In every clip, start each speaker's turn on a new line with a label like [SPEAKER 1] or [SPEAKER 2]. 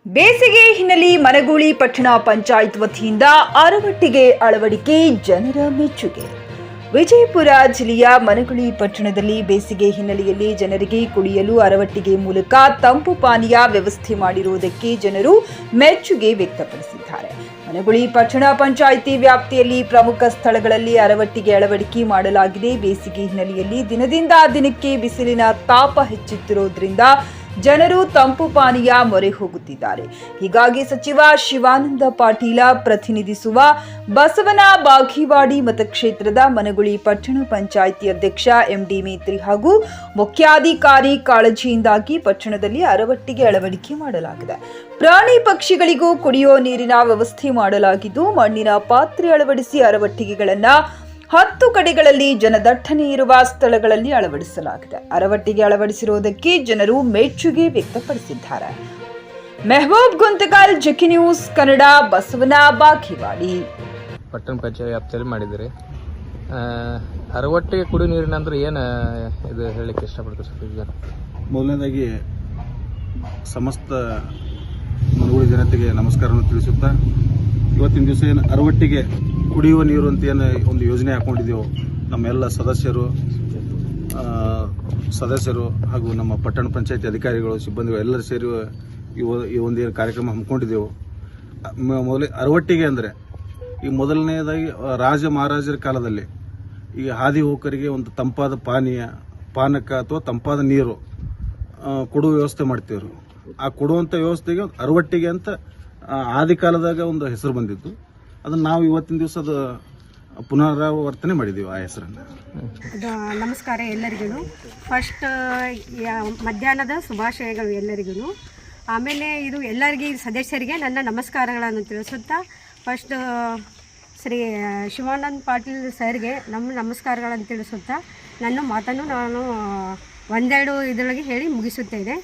[SPEAKER 1] ಬೇಸಿಗೆ ಹಿನ್ನೆಲೆ ಮನಗೂಳಿ ಪಟ್ಟಣ ಪಂಚಾಯತ್ ವತಿಯಿಂದ ಅರವಟ್ಟಿಗೆ ಅಳವಡಿಕೆ ಜನರ ಮೆಚ್ಚುಗೆ. ವಿಜಯಪುರ ಜಿಲ್ಲೆಯ ಮನಗೂಳಿ ಪಟ್ಟಣದಲ್ಲಿ ಬೇಸಿಗೆ ಹಿನ್ನೆಲೆಯಲ್ಲಿ ಜನರಿಗೆ ಕುಡಿಯಲು ಅರವಟ್ಟಿಗೆ ಮೂಲಕ ತಂಪು ಪಾನೀಯ ವ್ಯವಸ್ಥೆ ಮಾಡಿರುವುದಕ್ಕೆ ಜನರು ಮೆಚ್ಚುಗೆ ವ್ಯಕ್ತಪಡಿಸಿದ್ದಾರೆ. ಮನಗೂಳಿ ಪಟ್ಟಣ ಪಂಚಾಯಿತಿ ವ್ಯಾಪ್ತಿಯಲ್ಲಿ ಪ್ರಮುಖ ಸ್ಥಳಗಳಲ್ಲಿ ಅರವಟ್ಟಿಗೆ ಅಳವಡಿಕೆ ಮಾಡಲಾಗಿದೆ. ಬೇಸಿಗೆ ಹಿನ್ನೆಲೆಯಲ್ಲಿ ದಿನದಿಂದ ದಿನಕ್ಕೆ ಬಿಸಿಲಿನ ತಾಪ ಹೆಚ್ಚುತ್ತಿರುವುದರಿಂದ ಜನರು ತಂಪು ಪಾನೀಯ ಮೊರೆ ಹೋಗುತ್ತಿದ್ದಾರೆ. ಹೀಗಾಗಿ ಸಚಿವ ಶಿವಾನಂದ ಪಾಟೀಲ ಪ್ರತಿನಿಧಿಸುವ ಬಸವನ ಬಾಗೇವಾಡಿ ಮತಕ್ಷೇತ್ರದ ಮನಗೂಳಿ ಪಟ್ಟಣ ಪಂಚಾಯಿತಿ ಅಧ್ಯಕ್ಷ ಎಂಡಿ ಮೇತ್ರಿ ಹಾಗೂ ಮುಖ್ಯಾಧಿಕಾರಿ ಕಾಳಜಿಯಿಂದಾಗಿ ಪಟ್ಟಣದಲ್ಲಿ ಅರವಟ್ಟಿಗೆ ಅಳವಡಿಕೆ ಮಾಡಲಾಗಿದೆ. ಪ್ರಾಣಿ ಪಕ್ಷಿಗಳಿಗೂ ಕುಡಿಯುವ ನೀರಿನ ವ್ಯವಸ್ಥೆ ಮಾಡಲಾಗಿದ್ದು, ಮಣ್ಣಿನ ಪಾತ್ರೆ ಅಳವಡಿಸಿ ಅರವಟ್ಟಿಗೆಗಳನ್ನು 10 ಕಡೆಗಳಲ್ಲಿ ಜನದಟ್ಟಣೆ ಇರುವ ಸ್ಥಳಗಳಲ್ಲಿ ಅಳವಡಿಸಲಾಗಿದೆ. ಅರವಟ್ಟಿಗೆ ಅಳವಡಿಸಿರುವುದಕ್ಕೆ ಜನರು ಮೆಚ್ಚುಗೆ ವ್ಯಕ್ತಪಡಿಸಿದ್ದಾರೆ. ಮೆಹಬೂಬ್ ಗುಂತಕಲ್, ಜಕಿ ನ್ಯೂಸ್ ಕನ್ನಡ, ಬಸವನ ಬಾಗೇವಾಡಿ.
[SPEAKER 2] ಪಟ್ಟಣ ಪಂಚಾಯತ್ ವ್ಯಾಪ್ತಿಯಲ್ಲಿ ಮಾಡಿದ್ದೀರಿ. ಅರವಟ್ಟಿಗೆ ಕುಡಿಯುವ ನೀರಿನ ಅಂದ್ರೆ ಏನು ಇದು ಹೇಳಲಿಕ್ಕೆ ಇಷ್ಟಪಡ್ತೀವಿ ಸರ್?
[SPEAKER 3] ಮೊದಲನೇದಾಗಿ ಸಮಸ್ತ ಮನಗೂಳಿ ಜನತೆಗೆ ನಮಸ್ಕಾರವನ್ನು ತಿಳಿಸುತ್ತಾ, ಇವತ್ತಿನ ದಿವಸ ಏನು ಅರವಟ್ಟಿಗೆ ಕುಡಿಯುವ ನೀರು ಅಂತ ಏನು ಒಂದು ಯೋಜನೆ ಹಾಕೊಂಡಿದ್ದೆವು, ನಮ್ಮೆಲ್ಲ ಸದಸ್ಯರು ಹಾಗೂ ನಮ್ಮ ಪಟ್ಟಣ ಪಂಚಾಯತಿ ಅಧಿಕಾರಿಗಳು, ಸಿಬ್ಬಂದಿಗಳು ಎಲ್ಲರೂ ಸೇರಿ ಈ ಒಂದು ಕಾರ್ಯಕ್ರಮ ಹಮ್ಮಿಕೊಂಡಿದ್ದೆವು. ಮೊದಲ ಅರವಟ್ಟಿಗೆ ಅಂದರೆ ಈ ಮೊದಲನೆಯದಾಗಿ ರಾಜ ಮಹಾರಾಜರ ಕಾಲದಲ್ಲಿ ಈ ಹಾದಿ ಹೋಕರಿಗೆ ಒಂದು ತಂಪಾದ ಪಾನಕ ಅಥವಾ ತಂಪಾದ ನೀರು ಕೊಡುವ ವ್ಯವಸ್ಥೆ ಮಾಡ್ತೀವ್ರು. ಆ ಕೊಡುವಂಥ ವ್ಯವಸ್ಥೆಗೆ ಅರವಟ್ಟಿಗೆ ಅಂತ ಆದಿ ಕಾಲದಾಗ ಒಂದು ಹೆಸರು ಬಂದಿತ್ತು. ಅದನ್ನು ನಾವು ಇವತ್ತಿನ ದಿವಸ ಅದು ಪುನರಾವರ್ತನೆ ಮಾಡಿದ್ದೀವಿ ಆ ಹೆಸರನ್ನು.
[SPEAKER 4] ನಮಸ್ಕಾರ ಎಲ್ಲರಿಗೂ. ಫಸ್ಟ್ ಮಧ್ಯಾಹ್ನದ ಶುಭಾಶಯಗಳು ಎಲ್ಲರಿಗೂ. ಆಮೇಲೆ ಇದು ಎಲ್ಲರಿಗೆ ಸದಸ್ಯರಿಗೆ ನನ್ನ ನಮಸ್ಕಾರಗಳನ್ನು ತಿಳಿಸುತ್ತಾ, ಫಸ್ಟ್ ಶ್ರೀ ಶಿವಾನಂದ ಪಾಟೀಲ್ ಸರ್ಗೆ ನಮ್ಮ ನಮಸ್ಕಾರಗಳನ್ನು ತಿಳಿಸುತ್ತಾ ನನ್ನ ಮಾತನ್ನು ನಾನು ಒಂದೆರಡು ಇದರೊಳಗೆ ಹೇಳಿ ಮುಗಿಸುತ್ತೇನೆ.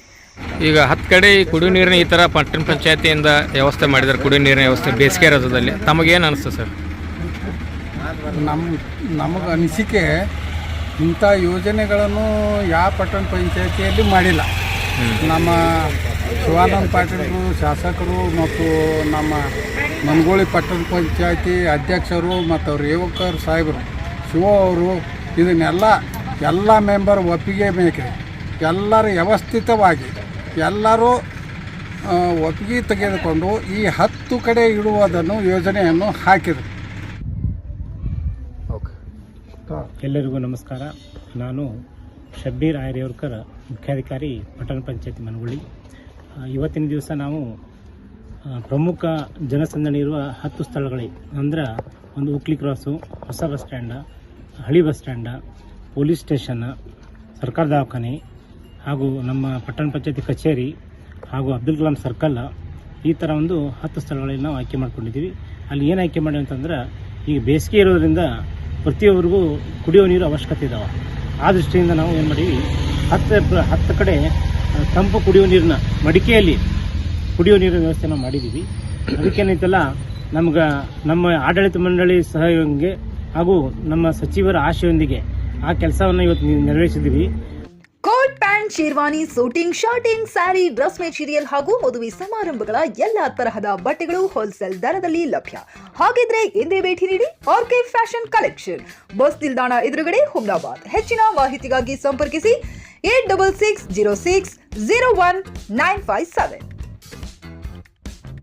[SPEAKER 2] ಈಗ 10 ಕಡೆ ಕುಡಿಯುವ ನೀರಿನ ಈ ಥರ ಪಟ್ಟಣ ಪಂಚಾಯತಿಯಿಂದ ವ್ಯವಸ್ಥೆ ಮಾಡಿದ್ದಾರೆ. ಕುಡಿಯುವ ನೀರಿನ ವ್ಯವಸ್ಥೆ ಬೇಸಿಗೆ ರಜದಲ್ಲಿ ತಮಗೇನು ಅನಿಸ್ತು ಸರ್?
[SPEAKER 5] ನಮಗೆ ಅನಿಸಿಕೆ, ಇಂಥ ಯೋಜನೆಗಳನ್ನು ಯಾವ ಪಟ್ಟಣ ಪಂಚಾಯತಿಯಲ್ಲಿ ಮಾಡಿಲ್ಲ. ನಮ್ಮ ಶಿವಾನಂದ ಪಾಟೀಲರು ಶಾಸಕರು ಮತ್ತು ನಮ್ಮ ಮನಗೂಳಿ ಪಟ್ಟಣ ಪಂಚಾಯತಿ ಅಧ್ಯಕ್ಷರು ಮತ್ತು ಅವ್ರ ಯುವಕರು ಸಾಹೇಬರು ಶಿವ ಅವರು ಎಲ್ಲ ಮೆಂಬರ್ ಒಪ್ಪಿಗೆ ಮೇಲೆ ಎಲ್ಲರೂ ವ್ಯವಸ್ಥಿತವಾಗಿ ಎಲ್ಲರೂ ಒಪ್ಪಿಗೆ ತೆಗೆದುಕೊಂಡು ಈ 10 ಕಡೆ ಇಡುವುದನ್ನು ಯೋಜನೆಯನ್ನು ಹಾಕಿದರು.
[SPEAKER 6] ಎಲ್ಲರಿಗೂ ನಮಸ್ಕಾರ. ನಾನು ಶಬ್ಬೀರ್ ಆರ್ಯವರ್ಕರ್, ಮುಖ್ಯಾಧಿಕಾರಿ ಪಟ್ಟಣ ಪಂಚಾಯತಿ ಮನಗೂಳಿ. ಇವತ್ತಿನ ದಿವಸ ನಾವು ಪ್ರಮುಖ ಜನಸಂದಣಿ ಇರುವ 10 ಸ್ಥಳಗಳಿಗೆ ಅಂದ್ರೆ ಒಂದು ಉಕ್ಲಿ ಕ್ರಾಸು, ಹೊಸ ಬಸ್ ಸ್ಟ್ಯಾಂಡ, ಹಳಿ ಬಸ್ ಸ್ಟ್ಯಾಂಡ, ಪೊಲೀಸ್ ಸ್ಟೇಷನ್, ಸರ್ಕಾರ ದವಾಖಾನೆ ಹಾಗೂ ನಮ್ಮ ಪಟ್ಟಣ ಪಂಚಾಯತಿ ಕಚೇರಿ ಹಾಗೂ ಅಬ್ದುಲ್ ಕಲಾಂ ಸರ್ಕಲ್, ಈ ಥರ ಒಂದು 10 ಸ್ಥಳಗಳಲ್ಲಿ ನಾವು ಆಯ್ಕೆ ಮಾಡ್ಕೊಂಡಿದ್ದೀವಿ. ಅಲ್ಲಿ ಏನು ಆಯ್ಕೆ ಮಾಡಿ ಅಂತಂದ್ರೆ, ಈಗ ಬೇಸಿಗೆ ಇರೋದ್ರಿಂದ ಪ್ರತಿಯೊಬ್ಬರಿಗೂ ಕುಡಿಯೋ ನೀರು ಅವಶ್ಯಕತೆ ಇದ್ದಾವೆ. ಆ ದೃಷ್ಟಿಯಿಂದ ನಾವು ಏನು ಮಾಡೀವಿ, 10 ಕಡೆ ತಂಪು ಕುಡಿಯೋ ನೀರಿನ ಮಡಿಕೆಯಲ್ಲಿ ಕುಡಿಯೋ ನೀರಿನ ವ್ಯವಸ್ಥೆ ನಾವು ಮಾಡಿದ್ದೀವಿ. ಅದಕ್ಕೇನೈತಲ್ಲ, ನಮ್ಮ ಆಡಳಿತ ಮಂಡಳಿ ಸಹಯೋಗಕ್ಕೆ ಹಾಗೂ ನಮ್ಮ ಸಚಿವರ ಆಶೆಯೊಂದಿಗೆ ಆ ಕೆಲಸವನ್ನು ಇವತ್ತು ನೆರವೇರಿಸಿದ್ದೀವಿ.
[SPEAKER 1] Coat pant, sherwani, suiting, shirting, sari, dress material ಹಾಗೂ ಮದುವೆ ಸಮಾರಂಭಗಳ ಎಲ್ಲಾ ತರಹದ ಬಟ್ಟೆಗಳು ಹೋಲ್ಸೇಲ್ ದರದಲ್ಲಿ ಲಭ್ಯ. ಹಾಗಿದ್ರೆ ಎಂದೇ ಭೇಟಿ ನೀಡಿ ಆರ್ಕೆ ಫ್ಯಾಷನ್ ಕಲೆಕ್ಷನ್, ಬಸ್ ನಿಲ್ದಾಣ ಎದುರುಗಡೆ, ಹುಮ್ನಾಬಾದ್. ಹೆಚ್ಚಿನ ಮಾಹಿತಿಗಾಗಿ ಸಂಪರ್ಕಿಸಿ 8660601957.